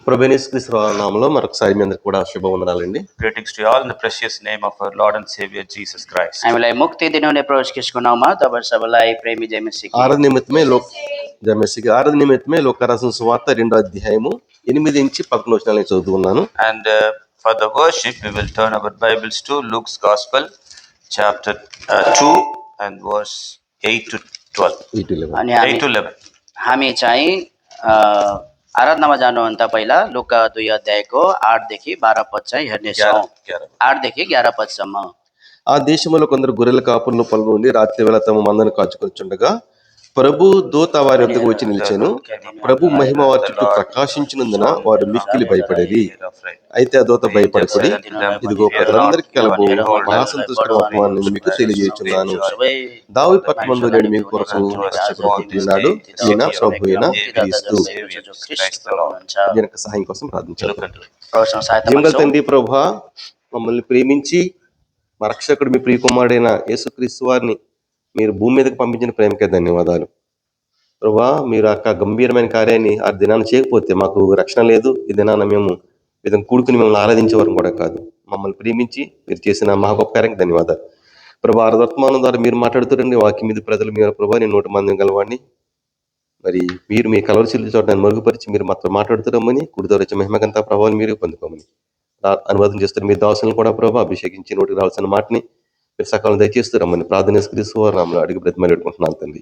ప్రభువైన యేసుక్రీస్తు నామములో మరొకసారి మీ అందరికీ కూడా శుభవందనాలండి. Greetings to you all in the precious name of our Lord and Savior Jesus Christ. हामीलाई मुक्ति दिनुहुने प्रभु ख्रीष्टको नाममा तपाईहरु सबैलाई प्रेमी जय मसीह की ఆరాధన నిమిత్తమే లోకరాసిన సువార్త 2వ అధ్యాయము 8 నుంచి 11 వచనాలను చదువుతున్నాను. And for the worship we will turn our Bibles to Luke's Gospel chapter 2 and verse 8 to 12. अनि 8 to 11. हामी चाहिँ आराधनामा जानुभन्दा पहिला लुका 2 अध्यायको 8 देखि 12 पद चाहिँ हेर्नेछौँ. 8 देखि 11 पदसम्म. ఆ దేశంలో కొందరు గొర్రెల కాపులను పాల్గొని రాత్రి వేళ తమ మందను కాచుకొనుచుండగా ప్రభు దూత వారి వద్దకు వచ్చి నిలిచెను. ప్రభు మహిమ వారి చుట్టూ ప్రకాశించినందున వారు మిక్కిలి భయపడేది. అయితే ఆ దూత భయపడకుడి, ఇదిగో ప్రజలందరికీ కలబో మహాసంతోషకర వర్తమానాన్ని మీకు తెలియజేయుచున్నాను. దావీదు పట్టణమందు నేడు మీ కొరకు రక్షకుడు ఈయన ప్రభు అయిన క్రీస్తు. దీనికి సహాయం కోసం ప్రార్థించారు. జీవగల తండ్రి ప్రభువా, మమ్మల్ని ప్రేమించి మా రక్షకుడు మీ ప్రియకుమారుడైన యేసుక్రీస్తు వారిని మీరు భూమి మీదకి పంపించిన ప్రేమకే ధన్యవాదాలు. ప్రభువా, మీరు ఆ గంభీరమైన కార్యాన్ని ఆ దినాన్ని చేయకపోతే మాకు రక్షణ లేదు. ఈ దినాన్ని మేము విధంగా కూడుకుని మిమ్మల్ని ఆరాధించేవారు కూడా కాదు. మమ్మల్ని ప్రేమించి మీరు చేసిన మహా గొప్ప కార్యానికి ధన్యవాదాలు. ప్రభా, వర్తమానం ద్వారా మీరు మాట్లాడుతుండండి. వాక్యం మీద ప్రజలు మీరు ప్రభావ నేను 100 మంది గలవాడిని. మరి మీరు మీ కలవరిశీలు చోటని మరుగుపరిచి మీరు మాత్రం మాట్లాడుతున్నామని కుడిదోరు వచ్చే మహిమకంతా ప్రభావాలు మీరు పొందుకోమని అనువాదం చేస్తారు. మీ దాసులను కూడా ప్రభావ అభిషేకించి నోటికి రావాల్సిన మాటని మీరు సకాలం దయచేస్తారమ్మని ప్రార్థన క్రీస్తు నామములో అడిగి బ్రతిమాలి పెట్టుకుంటున్నాను తండ్రి.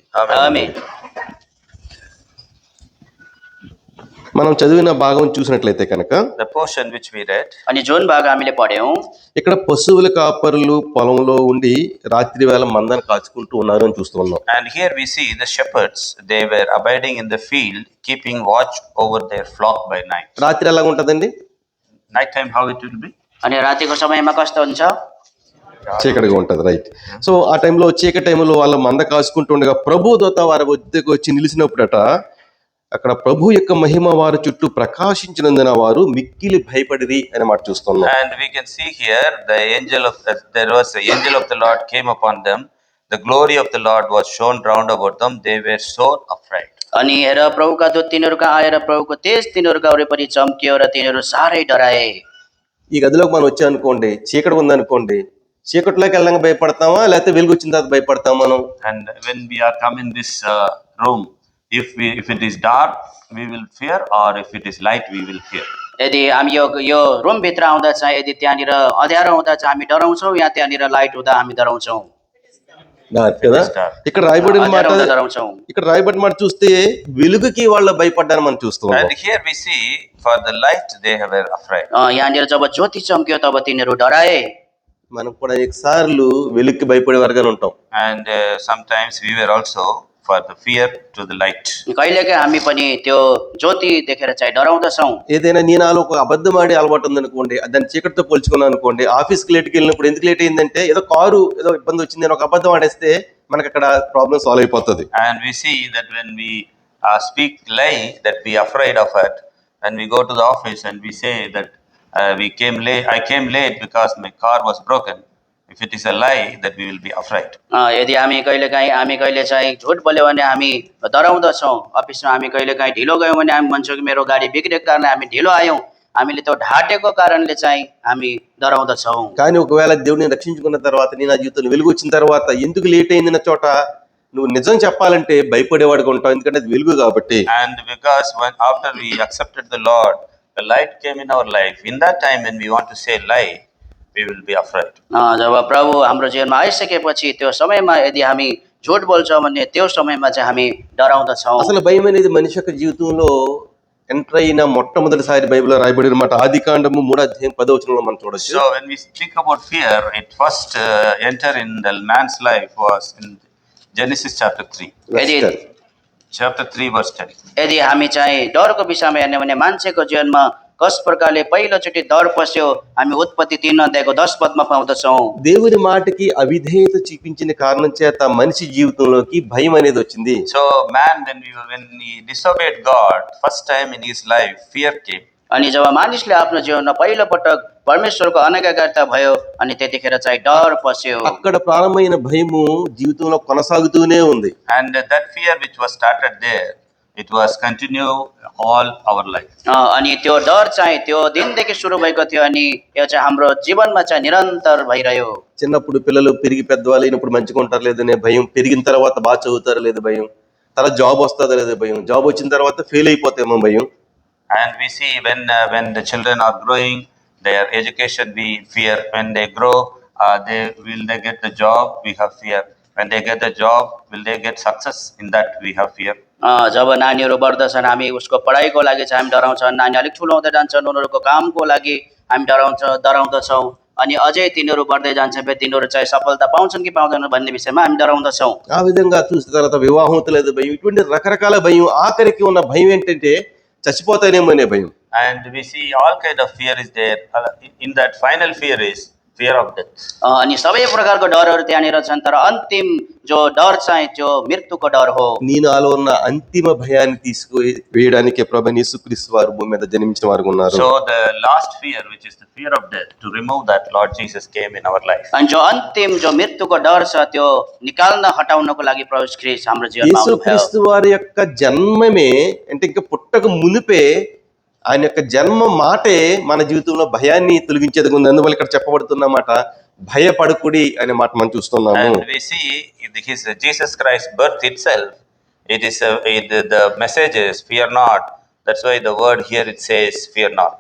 మనం చదివిన భాగం చూసినట్లయితే కనుక The portion which we read, अनि जुन भाग हामीले पढ्यौं, ఇక్కడ పశువుల కాపరులు పొలంలో ఉండి రాత్రి వేళ మందను కాచుకుంటూ ఉన్నారు అని చూస్తూ ఉన్నాం. and here we see the shepherds, they were abiding in the field, keeping watch over their flock by night. రాత్రి ఎలాగ ఉంటదండి? Night time how it will be? अनि रातिको समयमा कस्तो हुन्छ? చీకటిగా ఉంటది. రైట్. సో ఆ టైంలో చీకటి టైంలో వాళ్ళ మంద కాచుకుంటూ ఉండగా ప్రభు దూత వారి వద్దకు వచ్చి నిలిచినప్పుడట అక్కడ ప్రభు యొక్క మహిమ వారి చుట్టూ ప్రకాశించినందున వారు మిక్కిలి భయపడిరి అని మాట చూస్తున్నాం. And we can see here there was the angel of the Lord came upon them, the glory of the Lord was shone round about them, they were so afraid. अनि हेर प्रभुका दूत तिनीहरूका आएर प्रभुको तेज तिनीहरूका वरिपरि चम्कियो र तिनीहरू साह्रै डराए. ఈ గదిలోకి మనం వచ్చామనుకోండి, చీకటి ఉందనుకోండి, చీకటిలోకి వెళ్ళంగా భయపడతామా లేకపోతే వెలుగు వచ్చిన తర్వాత భయపడతాం మనం? And when we are come in this room, if it is dark we will fear, or if it is light we will fear. यदि हामी यो रुम भित्र आउँदा चाहिँ यदि त्यहाँनिर अँध्यारो हुँदा चाहिँ हामी डराउँछौँ, या त्यहाँनिर लाइट हुँदा हामी डराउँछौँ. కదా ఇక్కడ రాయబడిన మాట, डराउँछौँ. ఇక్కడ రాయబడిన మాట చూస్తే వెలుగుకి వాళ్ళు భయపడ్డారని మనం చూస్తాం. And here we see for the light they were afraid. यहाँनिर जब ज्योति चम्कियो तब तिनीहरू डराए. మనం కూడా అనేక సార్లు వెలుగుకి భయపడే వర్గాలు ఉంటాం. And sometimes we were also for the fear to the light. कहिलेकाहीँ हामी पनि त्यो ज्योति देखेर चाहिँ डराउँदछौँ. ఏదైనా నీ నాలో ఒక అబద్ధం ఆడే అలవాటు ఉందనుకోండి, దాన్ని చీకటితో పోల్చుకున్నాను అనుకోండి, ఆఫీస్కి లేట్కి వెళ్ళినప్పుడు ఎందుకు లేట్ అయిందంటే ఏదో కారు ఏదో ఇబ్బంది వచ్చింది అని ఒక అబద్ధం ఆడేస్తే మనకు అక్కడ ప్రాబ్లం సాల్వ్ అయిపోతుంది. And we see that when we speak lie, that we are afraid of it, and we go to the office and we say that I came late because my car was broken. If it is a lie, that we will be afraid. यदि हामी कहिले चाहिँ झुट बोल्यो भने हामी डराउँदछौँ. अफिसमा हामी कहिलेकाहीँ ढिलो गयौँ भने हामी भन्छौँ कि मेरो गाडी बिग्रेको कारणले हामी ढिलो आयौँ. हामीले त्यो ढाटेको कारणले चाहिँ हामी डराउँदछौँ. కానీ ఒకవేళ దేవుడిని రక్షించుకున్న తర్వాత నీ నా జీవితంలో వెలుగు వచ్చిన తర్వాత ఎందుకు లేట్ అయిందన్న చోట నువ్వు నిజం చెప్పాలంటే భయపడేవాడుగా ఉంటావు, ఎందుకంటే అది వెలుగు కాబట్టి. And because after we accepted the Lord, the light came in our life. In that time when we want to say lie, we will be afraid. जब प्रभु हाम्रो जीवनमा आइसकेपछि त्यो समयमा यदि हामी झुट बोल्छौँ भने त्यो समयमा चाहिँ हामी डराउँदछौँ. అసలు భయం అనేది మనిషి యొక్క జీవితంలో ఎంటర్ అయిన మొట్టమొదటిసారి బైబిల్లో రాయబడిన మాట ఆదికాండము 3వ అధ్యాయం 10వ వచనంలో మనం చూడొచ్చు. So when we speak about fear, it first enter in the man's life was in Genesis chapter 3. Chapter 3 verse 10. यदि हामी चाहिँ डरको विषयमा हेर्ने भने मान्छेको जीवनमा कस प्रकारले पहिलोचोटि डर पस्यो हामी उत्पत्ति 3 अध्यायको 10 पदमा पाउँदछौँ. దేవుని మాటకి అవిధేయత చూపించిన కారణం చేత మనిషి జీవితంలోకి భయం అనేది వచ్చింది. So man when he disobeyed God, first time in his life fear came. अनि जब मानिसले आफ्नो जीवनमा पहिलो पटक परमेश्वरको अनाज्ञाकारिता भयो अनि त्यतिखेर चाहिँ डर पस्यो. అక్కడ ప్రారంభమైన భయము జీవితంలో కొనసాగుతూనే ఉంది. And that fear which was started there it was continue all our life. अनि त्यो डर चाहिँ त्यो दिनदेखि सुरु भएको थियो अनि यो चाहिँ हाम्रो जीवनमा चाहिँ निरन्तर भइरह्यो। చిన్నప్పుడు పిల్లలు పెరిగి పెద్దవాళ్ళు అయినప్పుడు మంచిగా ఉంటారు లేదనే భయం, పెరిగిన తర్వాత బాగా చదువుతారు లేదు భయం, తర్వాత జాబ్ వస్తుందో లేదో భయం, జాబ్ వచ్చిన తర్వాత ఫెయిల్ అయిపోతేమో భయం. And we see when the children are growing, their education we fear. When they grow, will they get the job? We have fear. When they get the job, will they get success? In that we have fear. जब नानीहरू बढ्दछन् हामी उसको पढाइको लागि चाहिँ हामी डराउँछौँ। नानी अलिक ठुलो हुँदै जान्छन्, उनीहरूको कामको लागि हामी डराउँदछौँ। अनि अझै तिनीहरू बढ्दै जान्छ भने तिनीहरू चाहिँ सफलता पाउँछन् कि पाउँदैनन् भन्ने विषयमा हामी डराउँदछौँ। ఆ విధంగా చూసిన తర్వాత వివాహం అవుతలేదు భయం, ఇటువంటి రకరకాల భయం. ఆఖరికి ఉన్న భయం ఏంటంటే చచ్చిపోతానేమో అనే భయం. And we see all kind of fear is there. In that final fear is fear of death. अनि सबै प्रकारको डरहरू त्यहाँनिर छन्, तर अन्तिम जो डर चाहिँ त्यो मृत्युको डर हो। నీ నాలో ఉన్న అంతిమ భయాన్ని తీసుకువేయడానికి ప్రభువైన యేసుక్రీస్తు వారు భూమి మీద జన్మించిన వారు ఉన్నారు. So the last fear, which is the fear of death, to remove that, Lord Jesus came in our life. अनि जो अन्तिम जो मृत्युको डर छ त्यो निकाल्न हटाउनको लागि प्रभु ख्रीष्ट हाम्रो जीवनमा आउनुभयो। యేసుక్రీస్తు వారి యొక్క జన్మమే అంటే ఇంకా పుట్టక మునిపే ఆయన యొక్క జన్మ మాటే మన జీవితంలో భయాన్ని తొలగించేది ఉంది. అందువల్ల ఇక్కడ చెప్పబడుతున్న మాట భయపడకుడి అనే మాట మనం చూస్తున్నాము. And we see his Jesus Christ's birth itself. It is the message is fear not. That's why the word here it says fear not.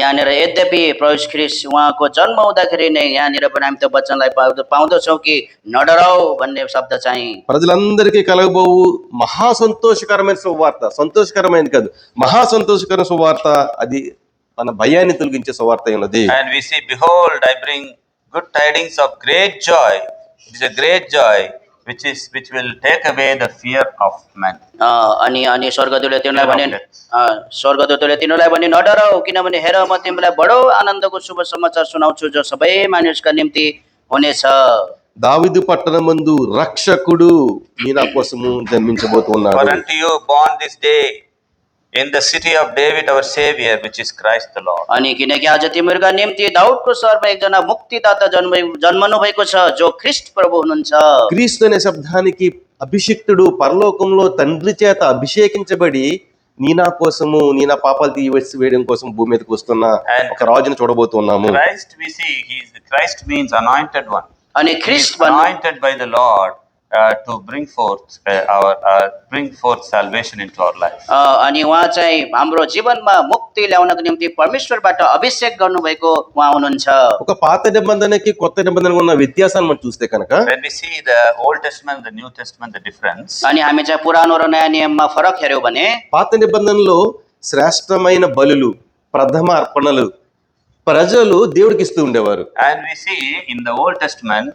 यहाँनिर यद्यपि प्रभु ख्रीष्ट उहाँको जन्म हुँदाखेरि नै यहाँनिर पनि हामी त्यो वचनलाई पाउँदछौँ कि नडराऊ भन्ने शब्द चाहिँ ప్రజలందరికీ కలగబోవు మహా సంతోషకరమైన సువార్త, సంతోషకరమైన కాదు మహా సంతోషకరమైన సువార్త, అది మన భయాన్ని తొలగించే సువార్త ఉన్నది. And we see, behold, I bring good tidings of great joy. It is a great joy which will take away the fear of man. अनि स्वर्गदूतले तिनीहरूलाई भने नडराऊ, किनभने हेर म तिमीलाई बडो आनन्दको शुभ समाचार सुनाउँछु जो सबै मानिसका निम्ति हुनेछ। దావీదు పట్టణమందు రక్షకుడు నీ నా కోసము జన్మించబోతున్నాడు. For unto you born this day in the city of David our Savior, which is Christ the Lord. अनि किनकि आज तिमीहरूका निम्ति दाउदको सहरमा एकजना मुक्तिदाता जन्मनु भएको छ जो ख्रीष्ट प्रभु हुनुहुन्छ। క్రీస్తు అనే శబ్దానికి అభిషిక్తుడు పరలోకంలో తండ్రి చేత అభిషేకించబడి నీ నా కోసము నీ నా పాపాలు తీసివేసి వేయడం కోసం భూమి మీదకి వస్తున్న ఒక రాజును చూడబోతున్నాము. Christ, we see, Christ means anointed one. अनि He is ख्रीष्ट anointed by the Lord to bring forth salvation into our life. अनि उहाँ चाहिँ हाम्रो जीवनमा मुक्ति ल्याउनको निम्ति परमेश्वरबाट अभिषेक गर्नुभएको उहाँ हुनुहुन्छ। ఒక పాత నిబంధనకి కొత్త నిబంధనకు ఉన్న వ్యత్యాసాన్ని మనం చూస్తే కనుక When we see the Old Testament, the New Testament, the difference, अनि हामी चाहिँ पुरानो र नयाँ नियममा फरक हेऱ्यौँ भने పాత నిబంధనలో శ్రేష్టమైన బలులు, ప్రథమ అర్పణలు ప్రజలు దేవుడికి ఇస్తూ ఉండేవారు. and we see in the Old Testament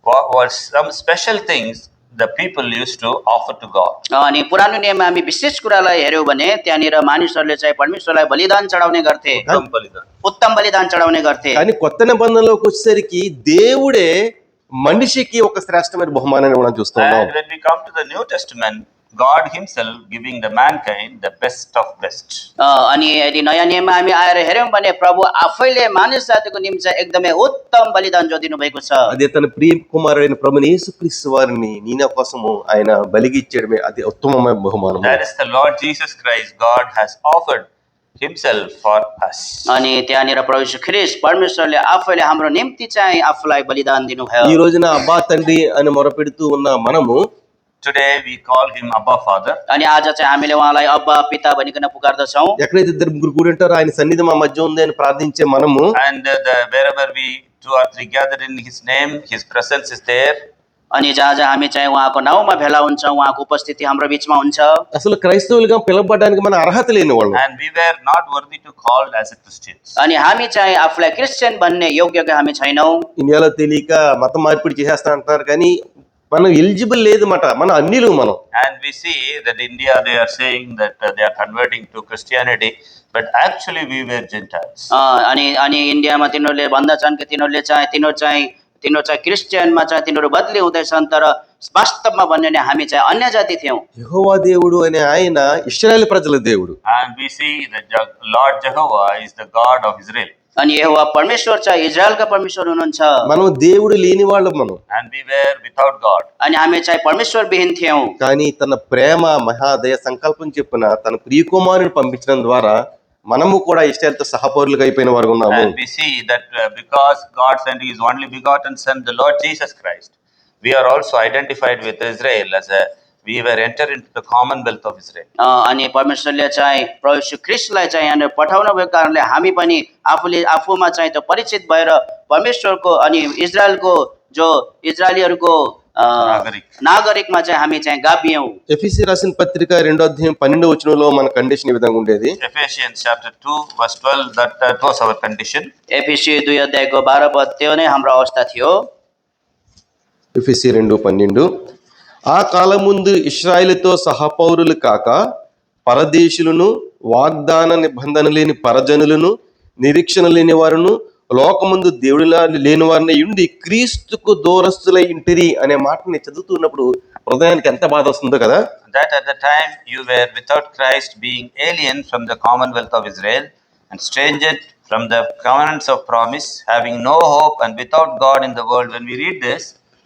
was some special things the people used to offer to God. अनि पुरानो नियममा हामी विशेष कुरालाई हेऱ्यौँ भने त्यहाँनिर मानिसहरूले चाहिँ परमेश्वरलाई बलिदान चढाउने गर्थे, उत्तम बलिदान चढाउने गर्थे। కానీ కొత్త నిబంధనలోకి వచ్చేసరికి దేవుడే మనిషికి ఒక శ్రేష్టమైన బహుమానాన్ని ఇవ్వడం చూస్తున్నాం. And when we come to the New Testament, God himself giving the mankind the best of best. अनि यदि नयाँ नियममा हामी आएर हेऱ्यौँ भने प्रभु आफैले मानिस जातिको निम्ति चाहिँ एकदमै उत्तम बलिदान जो दिनुभएको छ। అదే తన ప్రియ కుమారుడైన ప్రభుని యేసుక్రీస్తు వారిని నీ నా కోసము ఆయన బలిగిచ్చడమే అది ఉత్తమమైన బహుమానం. That is the Lord Jesus Christ. God has offered himself for us. अनि त्यहाँनिर प्रभु यीशु ख्रीष्ट परमेश्वरले आफैले हाम्रो निम्ति चाहिँ आफूलाई बलिदान दिनुभयो। ఈ రోజున అబ్బా తండ్రి అని మొరపెడుతూ ఉన్న మనము Today we call him Abba Father. अनि आज चाहिँ हामीले उहाँलाई अब्बा पिता भनिकन पुकार्दछौँ। ఎక్కడైతే ఇద్దరు ముగ్గురు కూడి ఉంటారో ఆయన సన్నిధి మా మధ్య ఉంది అని ప్రార్థించే మనము And wherever we two or three gathered in his name, his presence is there. अनि जहाँ जहाँ हामी चाहिँ उहाँको नाउँमा भेला हुन्छौँ, उहाँको उपस्थिति हाम्रो बिचमा हुन्छ। అసలు క్రైస్తవులుగా పిలవబడడానికి మన అర్హత లేని వాళ్ళు. And we were not worthy to called as a Christians. अनि हामी चाहिँ आफूलाई क्रिस्चियन भन्ने योग्यका हामी छैनौँ। ఇండియాలో తెలియక మత మార్పిడి చేసేస్తా అంటున్నారు కానీ మనం ఎలిజిబుల్ లేదు మాట, మన అన్నిలు మనం. And we see that India, they are saying that they are converting to Christianity, but actually we were Gentiles. अनि इन्डियामा तिनीहरूले भन्दछन् कि तिनीहरू चाहिँ क्रिस्चियनमा चाहिँ तिनीहरू बदली हुँदैछन्, तर वास्तवमा भन्यो भने हामी चाहिँ अन्य जाति थियौँ। యెహోవా దేవుడు అనే ఆయన ఇశ్రాయేలు ప్రజల దేవుడు. And we see that Lord Jehovah is the God of Israel. अनि यहोवा परमेश्वर चाहिँ इजरायलका परमेश्वर हुनुहुन्छ మనం దేవుడు లేని వాళ్ళం మనం. and we were without God. अनि हामी चाहिँ परमेश्वर विहीन थियौँ కానీ తన ప్రేమ మహాదయ సంకల్పం చెప్పున తన ప్రియకుమారుని పంపించడం ద్వారా మనము కూడా ఇస్రాయేలుతో సహపౌరులుగా అయిపోయిన వారు ఉన్నాము. And we see that because God sent His only begotten Son, the Lord Jesus Christ, we are also identified with Israel as we were entered into the commonwealth of Israel. अनि परमेश्वरले चाहिँ प्रभु यीशु ख्रीष्टलाई चाहिँ यहाँनिर पठाउनु भएको कारणले हामी पनि आफूमा चाहिँ त्यो परिचित भएर परमेश्वरको अनि इजरायलको जो इजरायलीहरूको नागरिकमा चाहिँ हामी चाहिँ गाभियौँ। ఎఫెసీ రాసిన పత్రిక 2వ అధ్యాయం 12వ వచనంలో మన కండిషన్ ఈ విధంగా ఉండేది. Ephesians chapter 2 verse 12, that was our condition. एफिसी 2 अध्यायको 12 पद त्यो नै हाम्रो अवस्था थियो। ఎఫెసీ 2:12 ఆ కాలముందు ఇశ్రాయేలుతో సహపౌరులు కాక పరదేశులను వాగ్దాన నిబంధన లేని పరజనులను నిరీక్షణ లేని వారును లోకముందు దేవుడిలా లేని వారిని ఉండి క్రీస్తుకు దూరస్తులై ఇంటిరి అనే మాటని చదువుతున్నప్పుడు హృదయానికి ఎంత బాధ వస్తుందో కదా. That at the time you were without Christ, being alien from the commonwealth of Israel and strangers from the covenants of promise, having no hope and without God in the world. When we read this,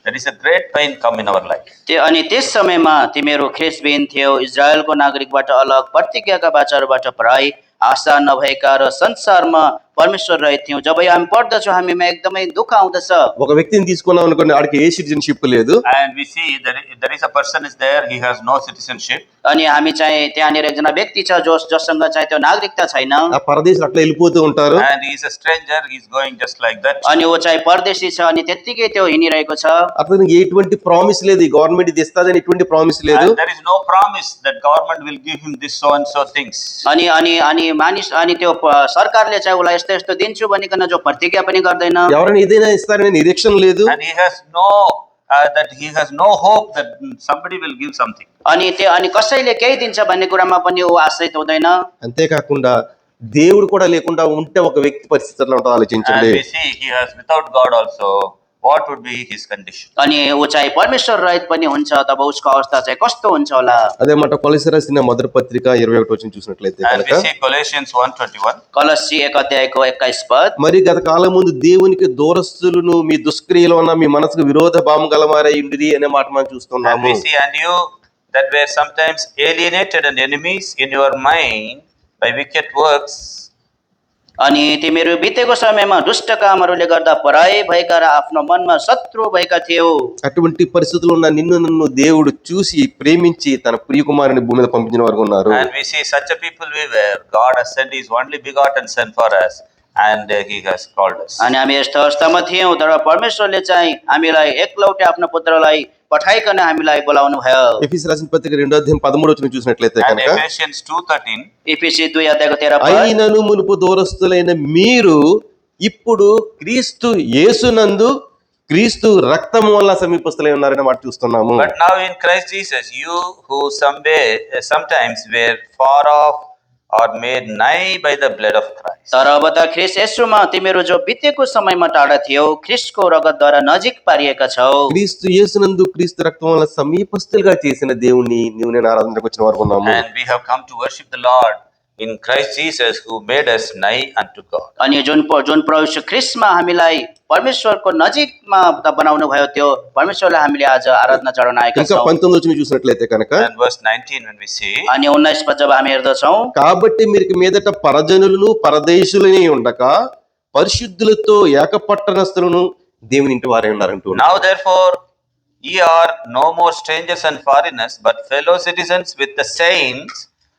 there is a great pain come in our life. अनि त्यस समयमा तिमीहरू ख्रीष्टविहीन थियौ, इजरायलको नागरिकबाट अलग, प्रतिज्ञाका बाचाहरूबाट पराई, आशा नभएका र संसारमा परमेश्वर रहेथ्यौँ। जब हामी पढ्दछौँ हामीमा एकदमै दुःख आउँदछ। ఒక వ్యక్తిని తీసుకున్నాం అనుకోండి, ఆడికి ఏ సిటిజన్షిప్ లేదు. And we see that there is a person is there, he has no citizenship. अनि हामी चाहिँ त्यहाँनिर एकजना व्यक्ति छ जससँग चाहिँ त्यो नागरिकता छैन। ఆ పరదేశులు అట్లా వెళ్ళిపోతూ ఉంటారు. And he is a stranger, he is going just like that. अनि ऊ चाहिँ परदेशी छ अनि त्यत्तिकै त्यो हिँडिरहेको छ। అతనికి ఎటువంటి ప్రామిస్ లేదు, ఈ గవర్నమెంట్ ఇది ఇస్తాదని ఎటువంటి ప్రామిస్ లేదు. And there is no promise that government will give him this so and so things. अनि अनि अनि मानिस अनि त्यो सरकारले चाहिँ उसलाई यस्तो यस्तो दिन्छु भनिकन जो प्रतिज्ञा पनि गर्दैन। ఎవరైనా ఏదైనా ఇస్తారనే నిరీక్షణ లేదు. And he has no hope that somebody will give something. अनि कसैले केही दिन्छ भन्ने कुरामा पनि ऊ आश्रित हुँदैन। అంతేకాకుండా దేవుడు కూడా లేకుండా ఉంటే ఒక వ్యక్తి పరిస్థితుల్లో ఉంటుందో ఆలోచించండి. And we see he has without God also, what would be his condition? अनि ऊ चाहिँ परमेश्वर रहित पनि हुन्छ, तब उसको अवस्था चाहिँ कस्तो हुन्छ होला। అదే మాట కొలస్సీ రాసిన మొదటి పత్రిక 21వ వచనం చూసినట్లయితే And కనుక we see Colossians 1:21. कलस्सी 1 अध्यायको 21 पद। మరి గత కాలం ముందు దేవునికి దూరస్తులను మీ దుష్క్రియలో ఉన్న మీ మనసుకు విరోధ భావం గలవారై ఉండిరి అనే మాట మనం And చూస్తున్నాము. we see, and you that were sometimes alienated and enemies in your mind by wicked works. अनि तिमीहरू बितेको समयमा दुष्ट कामहरूले गर्दा पराई भएका र आफ्नो मनमा शत्रु भएका थियौ। అటువంటి పరిస్థితుల్లో ఉన్న నిన్ను నన్ను దేవుడు చూసి ప్రేమించి తన ప్రియకుమారుని భూమి మీద పంపించిన వారు ఉన్నారు. And we see such a people we were. God has sent His only begotten Son for us, and He has called us. अनि हामी यस्तो अवस्थामा थियौँ, तर परमेश्वरले चाहिँ हामीलाई एकलौटे आफ्नो पुत्रलाई पठाइकन हामीलाई बोलाउनु भयो। ఎఫెసీ రాసిన పత్రిక 2వ అధ్యాయం 13వ వచనం చూసినట్లయితే And కనుక Ephesians 2:13. एफिसी 2 अध्यायको 13 पद। అయినను మునుపు దూరస్తులైన మీరు ఇప్పుడు క్రీస్తు యేసునందు క్రీస్తు రక్తము వల్ల సమీపస్తులై ఉన్నారని మాట చూస్తున్నాము. But now in Christ Jesus, you who sometimes were far off are made nigh by the blood of Christ. तर अब त ख्रीष्ट येशूमा तिमीहरू जो बितेको समयमा टाढा थियौ, ख्रीष्टको रगतद्वारा नजिक पारिएका छौ। క్రీస్తు యేసునందు క్రీస్తు రక్తం వల్ల సమీపస్తులుగా చేసిన దేవుని నీవు నేను ఆరాధనకు వచ్చిన వారు ఉన్నాము. And we have come to worship the Lord in Christ Jesus, who made us nigh unto God. अनि जुन प्रभु यीशु ख्रीष्टमा हामीलाई परमेश्वरको नजिकमा बनाउनु भयो, त्यो परमेश्वरलाई हामीले आज आराधना चढाउन आएका ఇంకా छौँ। 19వ వచనం చూసినట్లయితే కనుక And verse 19, when we see, अनि 19 पद जब हामी हेर्दछौँ, కాబట్టి మీరు మీదట పరజనులను పరదేశులని ఉండక పరిశుద్ధులతో ఏకపట్టణస్థులను దేవుని ఇంటి వారై ఉన్నారంటూ now therefore ye are no more strangers and foreigners, but fellow citizens with the saints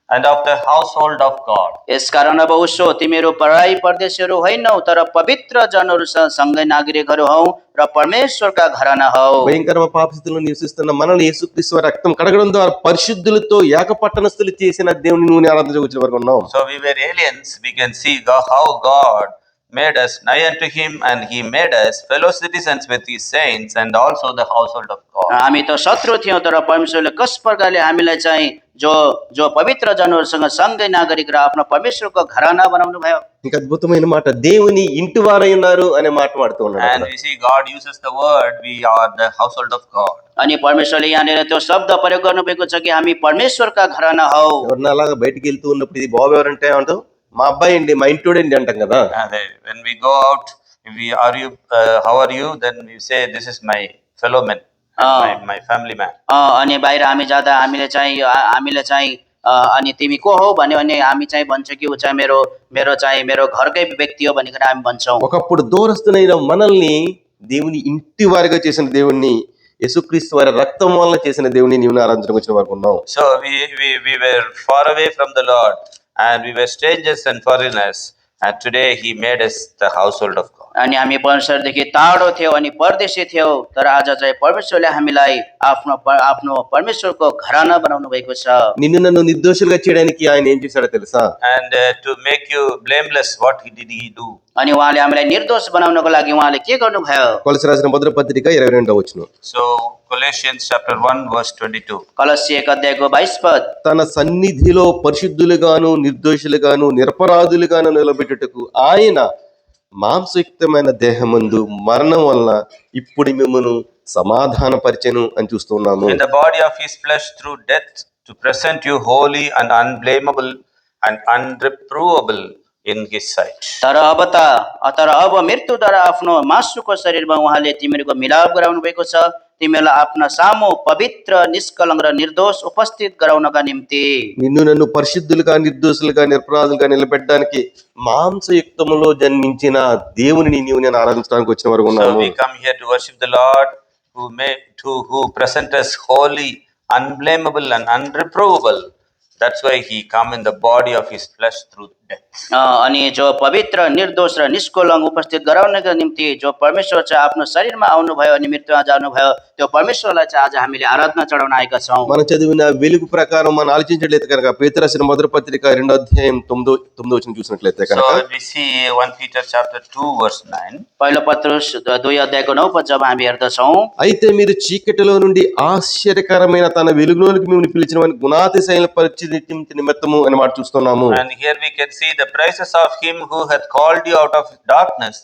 and of the household of God. यसकारण अब उसो तिमीहरू पराई परदेशीहरू होइनौ, तर पवित्र जनहरूसँग सँगै नागरिकहरू हौ र परमेश्वरका घराना हौ। భయంకరమైన పాపస్థితిలో నివసిస్తున్న మనల్ని యేసుక్రీస్తు వారి రక్తం కడగడం ద్వారా పరిశుద్ధులతో ఏకపట్టణస్థులు చేసిన దేవుని నువ్వు ఆరాధన వచ్చిన వరకు ఉన్నాం. So we were aliens. We can see how God made us nigh unto Him, and He made us fellow citizens with His saints and also the household of God. हामी त शत्रु थियौँ, तर परमेश्वरले कस प्रकारले हामीलाई चाहिँ जो पवित्र जनहरूसँग सँगै नागरिक र आफ्नो परमेश्वरको घराना बनाउनु भयो। ఇంకా అద్భుతమైన మాట, దేవుని ఇంటి వారై ఉన్నారు అనే మాట వాడుతూ And ఉన్నాడు. we see God uses the word, we are the household of God. अनि परमेश्वरले यहाँनिर त्यो शब्द प्रयोग गर्नुभएको छ कि हामी परमेश्वरका घराना हौ। ఎవరన్నా అలాగా బయటికి వెళ్తూ ఉన్నప్పుడు ఇది బాబు ఎవరంటే అంటాం మా అబ్బాయి అండి, మా ఇంటోడండి అంటాం కదా. When we go out, if we are you, how are you? Then we say, this is my fellow man, and my family man. अनि बाहिर हामी जाँदा हामीले चाहिँ अनि तिमी को हौ भन्यो भने हामी चाहिँ भन्छ कि ऊ चाहिँ मेरो मेरो चाहिँ मेरो घरकै व्यक्ति हो भनिकन हामी भन्छौँ। ఒకప్పుడు దూరస్తునైన మనల్ని దేవుని ఇంటి వారిగా చేసిన దేవుణ్ణి, యేసుక్రీస్తు వారి రక్తం వలన చేసిన దేవుని నీవు ఆరాధించడానికి వచ్చిన వారు ఉన్నాం. So we were far away from the Lord, and we were strangers and foreigners, and today He made us the household of God. अनि हामी परमेश्वरदेखि टाढो थियौँ अनि परदेशी थियौँ, तर आज चाहिँ परमेश्वरले हामीलाई आफ्नो परमेश्वरको घराना बनाउनु भएको छ। నిన్ను నన్ను నిర్దోషులుగా చేయడానికి ఆయన ఏం చేశాడో తెలుసా? And to make you blameless, what did He do? अनि उहाँले हामीलाई निर्दोष बनाउनको लागि उहाँले के गर्नुभयो? కొలసి రాసిన మొదటి పత్రిక 22వ వచనం. So Colossians chapter 1 verse 22. कलसी 1 अध्यायको 22 पद। తన సన్నిధిలో పరిశుద్ధులుగాను నిర్దోషులుగాను నిరపరాధులుగాను నిలబెట్టుటకు ఆయన మాంసయుక్తమైన దేహమందు మరణం వలన ఇప్పుడు మిమ్మను సమాధానపరిచెను అని చూస్తున్నాము. In the body of His flesh through death, to present you holy and unblameable and unreprovable in His sight. तर अब मृत्युद्वारा आफ्नो मासुको शरीरमा उहाँले तिमीहरूको मिलाप गराउनु भएको छ, तिमीहरूलाई आफ्ना सामु पवित्र निष्कलङ्क र निर्दोष उपस्थित गराउनका निम्ति। నిన్ను నన్ను పరిశుద్ధులుగా నిర్దోషులుగా నిరపరాధులుగా నిలబెట్టడానికి మాంసయుక్తములో జన్మించిన దేవుని నీవు నేను ఆరాధించడానికి వచ్చిన వరకు So ఉన్నాము. we come here to worship the Lord who present us holy, unblameable and unreprovable. That's why He come in the body of His flesh through death. अनि जो पवित्र निर्दोष र निष्कलङ्क उपस्थित गराउनका निम्ति जो परमेश्वर चाहिँ आफ्नो शरीरमा आउनुभयो अनि मृत्युमा जानुभयो, त्यो परमेश्वरलाई चाहिँ आज हामीले आराधना चढाउन आएका छौँ। మనం చదివిన వెలుగు ప్రకారం మనం ఆలోచించట్లయితే కనుక పేతురు రాసిన మొదటి పత్రిక 2వ అధ్యాయం 9వ వచనం చూసినట్లయితే So కనుక we see 1 Peter chapter 2 verse 9. पहिलो पत्रुस 2 अध्यायको 9 पद जब हामी हेर्दछौँ, అయితే మీరు చీకటిలో నుండి ఆశ్చర్యకరమైన తన వెలుగులోనికి మిమ్మల్ని పిలిచిన వాని గుణాతిశైల పరిచయం నిమిత్తము అని మాట చూస్తున్నాము. And here we can see the praises of Him who hath called you out of darkness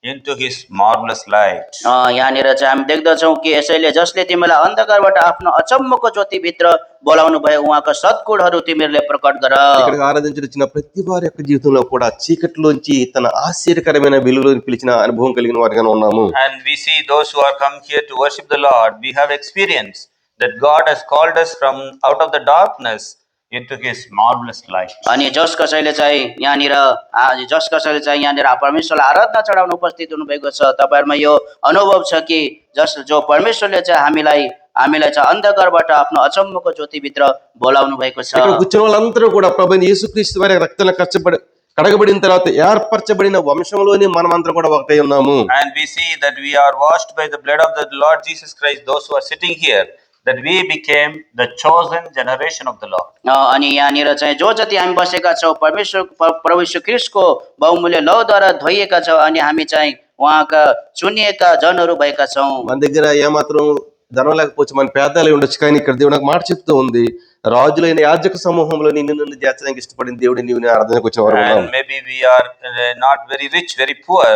into His marvelous light. यहाँनिर चाहिँ हामी देख्दछौँ कि यसैले जसले तिमीलाई अन्धकारबाट आफ्नो अचम्मको ज्योतिभित्र बोलाउनु भयो उहाँको सद्गुणहरू तिमीहरूले प्रकट गर। ఇక్కడ ఆరాధించిన ప్రతి వారి యొక్క జీవితంలో కూడా చీకటిలోంచి తన ఆశ్చర్యకరమైన వెలుగులోకి పిలిచిన అనుభవం కలిగిన వారిగా ఉన్నాము. And we see those who are come here to worship the Lord, we have experience that God has called us from out of the darkness into His marvelous light. अनि जस कसैले चाहिँ यहाँनिर परमेश्वरलाई आराधना चढाउन उपस्थित हुनुभएको छ, तपाईँहरूमा यो अनुभव छ कि जो परमेश्वरले चाहिँ हामीलाई चाहिँ अन्धकारबाट आफ्नो अचम्मको ज्योतिभित्र बोलाउनु भएको छ। ఇక్కడ కూర్చున్న వాళ్ళందరూ కూడా ప్రభువైన యేసుక్రీస్తు వారి రక్తంలో కడగబడిన తర్వాత ఏర్పరచబడిన వంశంలోనే మనమందరం కూడా ఒకటై ఉన్నాము. And we see that we are washed by the blood of the Lord Jesus Christ, those who are sitting here, that we became the chosen generation of the Lord. अनि यहाँनिर चाहिँ जो जति हामी बसेका छौँ प्रभु यीशु ख्रीष्टको बहुमूल्य लौद्वारा धोइएका छौँ अनि हामी चाहिँ उहाँका चुनिएका जनहरू भएका छौँ। మన దగ్గర ఏమాత్రం ధనం లేకపోవచ్చు, మన పేదలై ఉండొచ్చు, కానీ ఇక్కడ దేవుడు నాకు మాట చెప్తూ ఉంది, రాజులైన యాజక సమూహంలో నిన్ను చేర్చడానికి ఇష్టపడిన దేవుడి నీవు ఆరాధనకు వచ్చిన వారు ఉన్నాం. And maybe we are not very rich, very poor,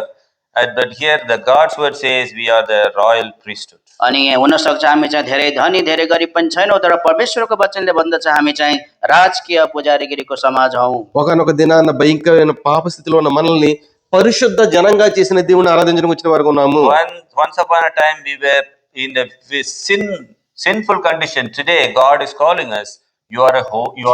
but here the God's word says we are the royal priesthood. अनि हुनसक्छ हामी चाहिँ धेरै धनी धेरै गरिब पनि छैनौँ, तर परमेश्वरको वचनले भन्दछ हामी चाहिँ राजकीय पुजारीगिरीको समाज हौ। ఒకనొక దినాన భయంకరమైన పాప స్థితిలో ఉన్న మనల్ని పరిశుద్ధ జనంగా చేసిన దేవుని ఆరాధించడానికి వచ్చిన వారు ఉన్నాము. Once upon a time we were in a sinful condition. Today God is calling us, you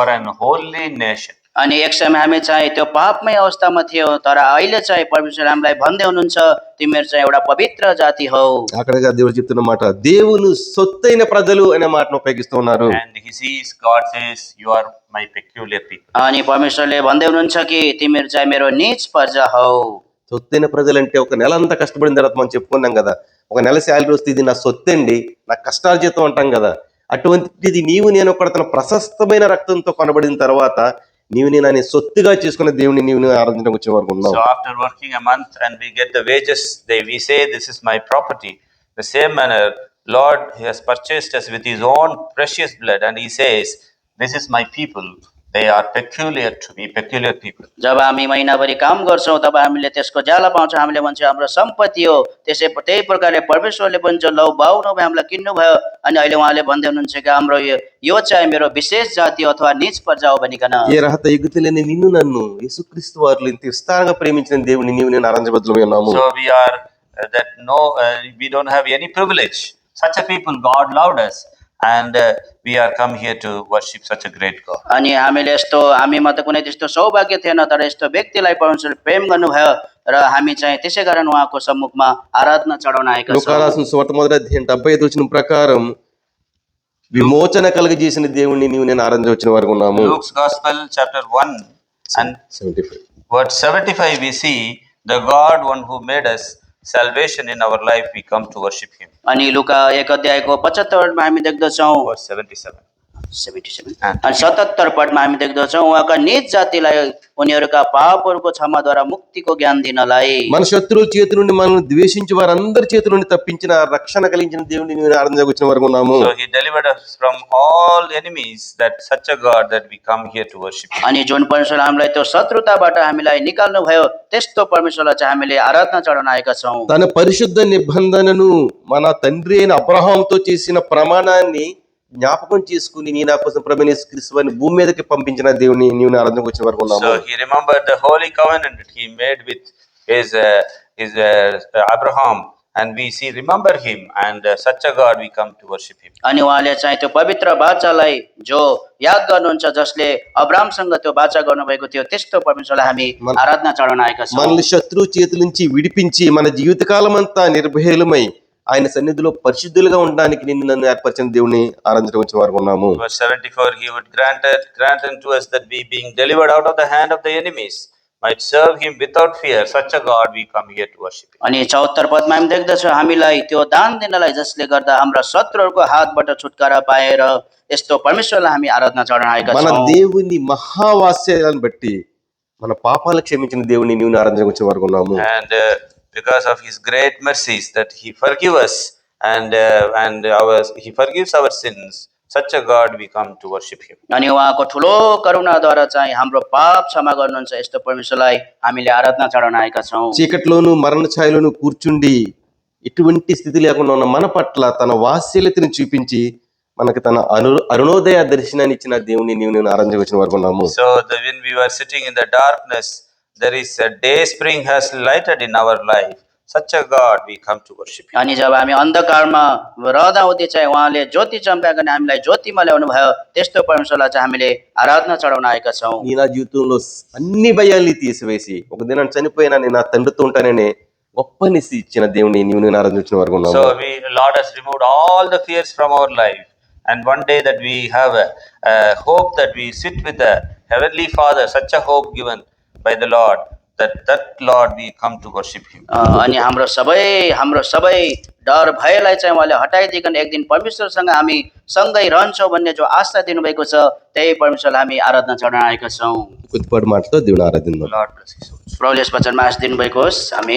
are an holy nation. अनि एक समय हामी चाहिँ त्यो पापमय अवस्थामा थियौँ, तर अहिले चाहिँ परमेश्वर हामीलाई भन्दै हुनुहुन्छ तिमीहरू चाहिँ एउटा पवित्र जाति हौ। అక్కడగా దేవుడు చెప్తున్న మాట, దేవుని సొత్తైన ప్రజలు అనే మాటను ఉపయోగిస్తూ ఉన్నారు. And God says you are my peculiar people. अनि परमेश्वरले भन्दै हुनुहुन्छ कि तिमीहरू चाहिँ मेरो निज प्रजा हौ। సొత్తైన ప్రజలు అంటే ఒక నెల అంతా కష్టపడిన తర్వాత మనం చెప్పుకున్నాం కదా, ఒక నెల శాలరీ వస్తే ఇది నా సొత్తండి, నా కష్టాల జీతం అంటాం కదా. అటువంటిది నీవు నేను కూడా తన ప్రశస్తమైన రక్తంతో కొనబడిన తర్వాత నీవు నేను అనే సొత్తుగా చేసుకున్న దేవుని నీవు ఆరాధించడానికి వచ్చే వరకు ఉన్నావు. So after working a month and we get the wages, we say this is my property. The same manner Lord has purchased us with His own precious blood, and He says this is my people, they are peculiar to me, peculiar people. जब हामी महिनाभरि काम गर्छौँ तब हामीले त्यसको ज्याला पाउँछौँ। हामीले भन्छ हाम्रो सम्पत्ति हो। त्यही प्रकारले परमेश्वरले पनि जो लौ बाउ नभए हामीलाई किन्नुभयो अनि अहिले उहाँले भन्दै हुनुहुन्छ कि हाम्रो यो चाहिँ मेरो विशेष जाति हो अथवा निज प्रजा हो भनिकन। ఏ రహత ఎగుతలేని నిన్ను నన్ను యేసుక్రీస్తు వారిలో ఇంత విస్తారంగా ప్రేమించిన దేవుని నీవు నేను ఆరాధించబద్దులమై ఉన్నాము. So we are we don't have any privilege. Such a people God loved us, and we are come here to worship such a great God. अनि हामीमा त कुनै त्यस्तो सौभाग्य थिएन, तर यस्तो व्यक्तिलाई परमेश्वरले प्रेम गर्नुभयो र हामी चाहिँ त्यसै कारण उहाँको सम्मुखमा आराधना चढाउन आएका छौँ। లూకా రాసిన సువార్త మొదటి అధ్యాయం 75 వచనం ప్రకారం విమోచన కలుగజేసిన దేవుని నీవు నేను ఆరాధించవచ్చిన వారికి ఉన్నాము. Luke's Gospel chapter 1 and 75. verse 75 we see the God one who made us salvation in our life, we come to worship him. अनि लुका 1 अध्यायको 75 मा हामी देख्दछौँ Verse 77. 77 अनि 77 पदमा हामी देख्दछौँ उहाँका निज जातिलाई उनीहरूका पापहरूको क्षमाद्वारा मुक्तिको ज्ञान दिनलाई। మన శత్రువుల చేతి నుండి మనల్ని ద్వేషించి వారందరి చేతి నుండి తప్పించిన రక్షణ కలిగించిన దేవుని నీవు ఆరాధించవచ్చిన వారికి ఉన్నాము. So he delivered us from all enemies, that such a God that we come here to worship him. अनि जुन परमेश्वरले हामीलाई त्यो शत्रुताबाट हामीलाई निकाल्नु भयो त्यस्तो परमेश्वरलाई चाहिँ हामीले आराधना चढाउन आएका छौँ। తన పరిశుద్ధ నిబంధనను మన తండ్రి అయిన అబ్రహాంతో చేసిన ప్రమాణాన్ని జ్ఞాపకం చేసుకుని నీ నా కోసం ప్రభువైన యేసుక్రీస్తు వారిని భూమి మీదకి పంపించిన దేవుని నీవు ఆరాధనకు వచ్చిన వరకు ఉన్నాము. So he remembered the holy covenant that he made with his Abraham, and we see remember him, and such a God we come to worship him. अनि उहाँले चाहिँ त्यो पवित्र बाचालाई जो याद गर्नुहुन्छ, जसले अब्रामसँग त्यो बाचा गर्नुभएको थियो, त्यस्तो परमेश्वरलाई हामी आराधना चढाउन आएका छौँ। మనల్ని శత్రువు చేతుల నుంచి విడిపించి మన జీవితకాలం అంతా నిర్భయలమై ఆయన సన్నిధిలో పరిశుద్ధులుగా ఉండడానికి నిన్ను నన్ను ఏర్పరిచిన దేవుని ఆరాధించడం వచ్చిన వారు ఉన్నాము. Verse 74, he would grant unto us that we, being delivered out of the hand of the enemies, might serve him without fear. Such a God we come here to worship him. अनि 74 पदमा हामी देख्दछौँ हामीलाई त्यो दान दिनलाई जसले गर्दा हाम्रा शत्रुहरूको हातबाट छुटकारा पाएर यस्तो परमेश्वरलाई हामी आराधना चढाउन आएका మన छौँ। దేవుని మహావాస్యాలను బట్టి మన పాపాలు క్షమించిన దేవుని నీవు ఆరాధించడం వచ్చిన వారు ఉన్నాము. And because of his great mercies that he forgive us, and he forgives our sins, such a God we come to worship him. अनि उहाँको ठुलो करुणाद्वारा चाहिँ हाम्रो पाप क्षमा गर्नुहुन्छ यस्तो परमेश्वरलाई हामीले आराधना चढाउन आएका छौँ। చీకట్లోను మరణ ఛాయలోను కూర్చుండి ఎటువంటి స్థితి లేకుండా ఉన్న మన పట్ల తన వాత్సల్యతను చూపించి మనకి తన అరుణోదయ దర్శనాన్ని ఇచ్చిన దేవుని నీవు నేను ఆరాధించవచ్చిన వారు ఉన్నాము. So when we were sitting in the darkness, there is a day spring has lighted in our life. Such a God we come to worship him. अनि जब हामी अन्धकारमा रहँदाहुँदै चाहिँ उहाँले ज्योति चम्काएर हामीलाई ज्योतिमा ल्याउनु भयो, त्यस्तो परमेश्वरलाई चाहिँ हामीले आराधना चढाउन आएका छौँ। నీ నా జీవితంలో అన్ని భయాల్ని తీసివేసి ఒక దినం చనిపోయినా నేను నా తండ్రితో ఉంటాననే గొప్ప నిశ్చయం ఇచ్చిన దేవుని నీవు నేను ఆరాధించిన వారు ఉన్నాము. So Lord has removed all the fears from our life, and one day that we have a hope that we sit with the heavenly Father. Such a hope given by the Lord, that Lord we come to worship him. अनि हाम्रो सबै डर भयलाई चाहिँ उहाँले हटाइदिकन एक दिन परमेश्वरसँग हामी सँगै रहन्छौँ भन्ने जो आशा दिनुभएको छ, त्यही परमेश्वरलाई हामी आराधना चढाउन आएका छौँ। కొద్దిపాటి మాటతో దేవుని ఆరాధిద్దాం. Lord bless you. प्रभुले यस वचनमा आशीष दिनुभएको होस्। आमेन।